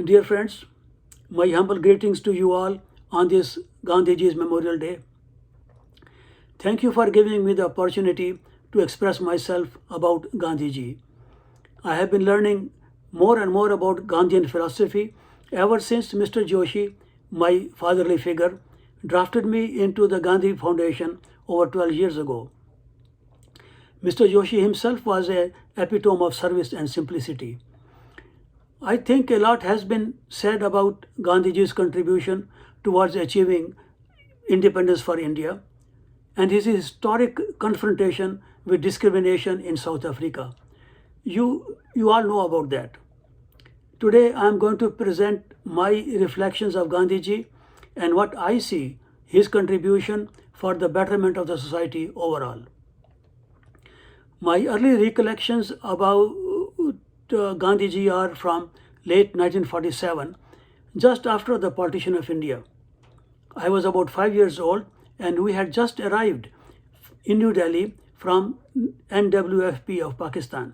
Dear friends, my humble greetings to you all on this Gandhiji's Memorial Day. Thank you for giving me the opportunity to express myself about Gandhiji. I have been learning more and more about Gandhian philosophy ever since Mr. Joshi, my fatherly figure, drafted me into the Gandhi Foundation over 12 years ago. Mr. Joshi himself was an epitome of service and simplicity. I think a lot has been said about Gandhiji's contribution towards achieving independence for India and his historic confrontation with discrimination in South Africa. You all know about that. Today I am going to present my reflections of Gandhiji and what I see his contribution for the betterment of the society overall. My early recollections about Gandhiji are from late 1947, just after the partition of India. I was about 5 years old and we had just arrived in New Delhi from NWFP of Pakistan.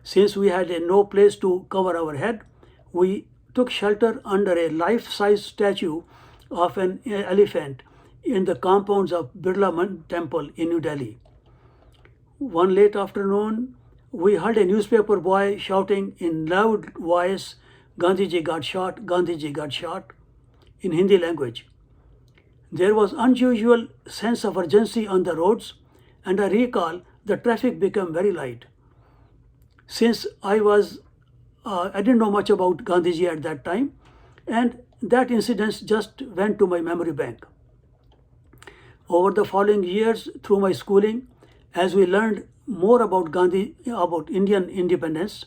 Since we had no place to cover our head, we took shelter under a life-size statue of an elephant in the compounds of Birla Temple in New Delhi. One late afternoon, we heard a newspaper boy shouting in loud voice, "Gandhiji got shot, Gandhiji got shot," in Hindi language. There was unusual sense of urgency on the roads, and I recall the traffic became very light. Since I didn't know much about Gandhiji at that time, and that incident just went to my memory bank. Over the following years, through my schooling, as we learned more about Indian independence,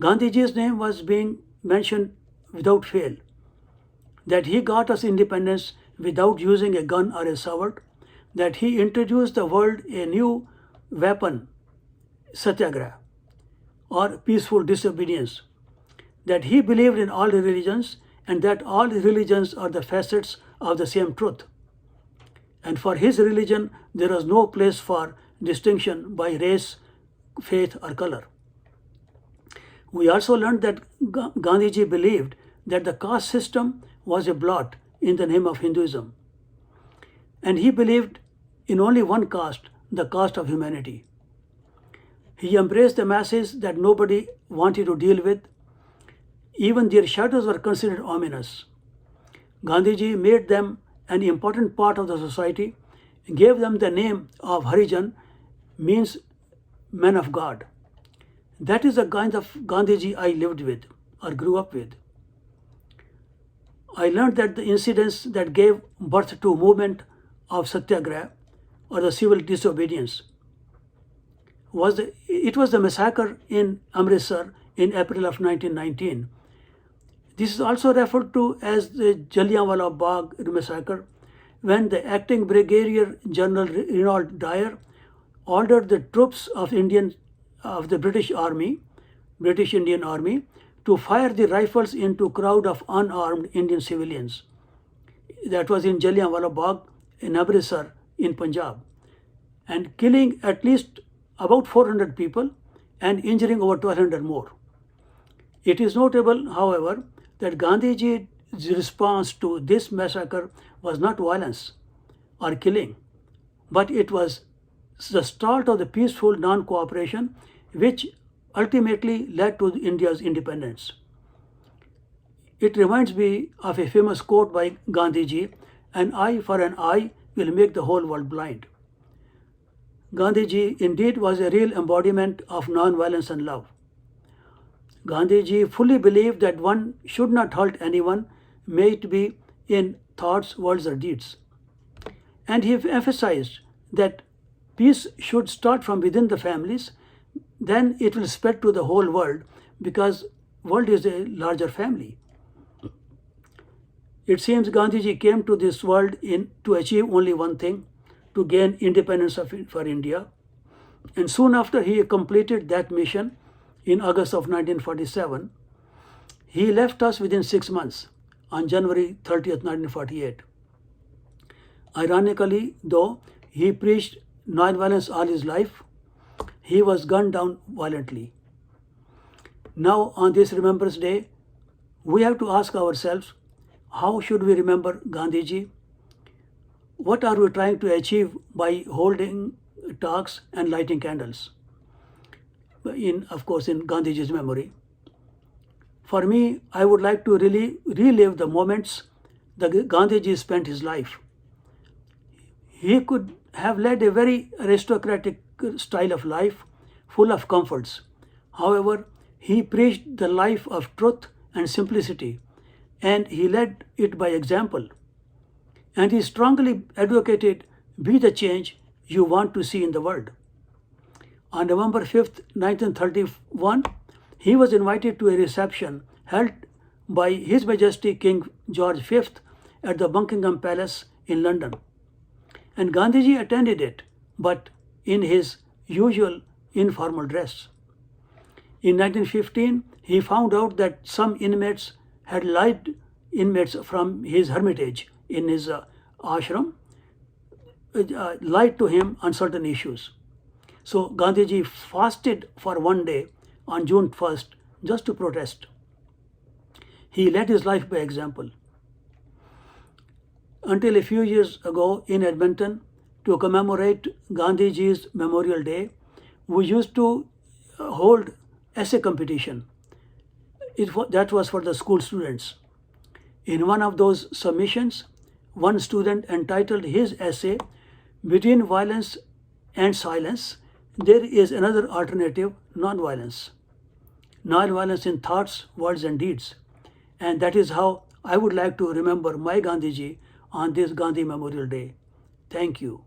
Gandhiji's name was being mentioned without fail. That he got us independence without using a gun or a sword, that he introduced the world a new weapon, satyagraha, or peaceful disobedience, that he believed in all religions and that all religions are the facets of the same truth. And for his religion, there was no place for distinction by race, faith, or color. We also learned that Gandhiji believed that the caste system was a blot in the name of Hinduism. And he believed in only one caste, the caste of humanity. He embraced the masses that nobody wanted to deal with. Even their shadows were considered ominous. Gandhiji made them an important part of the society, gave them the name of Harijan, means men of God. That is the kind of Gandhiji I lived with or grew up with. I learned that the incidents that gave birth to movement of Satyagraha or the civil disobedience was the massacre in Amritsar in April of 1919. This is also referred to as the Jallianwala Bagh massacre, when the acting Brigadier General Reynold Dyer ordered the troops of the British Indian Army, to fire the rifles into crowd of unarmed Indian civilians. That was in Jallianwala Bagh in Amritsar in Punjab, and killing at least about 400 people and injuring over 1,200 more. It is notable, however, that Gandhiji's response to this massacre was not violence or killing, but it was the start of the peaceful non-cooperation which ultimately led to India's independence. It reminds me of a famous quote by Gandhiji, "An eye for an eye will make the whole world blind." Gandhiji indeed was a real embodiment of non-violence and love. Gandhiji fully believed that one should not hurt anyone, may it be in thoughts, words, or deeds. And he emphasized that peace should start from within the families, then it will spread to the whole world because world is a larger family. It seems Gandhiji came to this world to achieve only one thing, to gain independence for India. And soon after he completed that mission in August of 1947, he left us within 6 months on January 30th, 1948. Ironically, though, he preached non-violence all his life, he was gunned down violently. Now, on this Remembrance Day, We have to ask ourselves, how should we remember Gandhiji? What are we trying to achieve by holding talks and lighting candles? Of course, in Gandhiji's memory. For me, I would like to really relive the moments that Gandhiji spent his life. He could have led a very aristocratic style of life, full of comforts. However, he preached the life of truth and simplicity, and he led it by example. And he strongly advocated, be the change you want to see in the world. On November 5th, 1931, he was invited to a reception held by His Majesty King George V at the Buckingham Palace in London. And Gandhiji attended it, but in his usual informal dress. In 1915, he found out that some inmates had lied, inmates from his hermitage in his ashram, lied to him on certain issues. So Gandhiji fasted for one day on June 1st just to protest. He led his life by example. Until a few years ago in Edmonton, to commemorate Gandhiji's Memorial Day, we used to hold essay competition. That was for the school students. In one of those submissions, one student entitled his essay, Between Violence and Silence, there is another alternative, nonviolence. Nonviolence in thoughts, words, and deeds. And that is how I would like to remember my Gandhiji on this Gandhi Memorial Day. Thank you.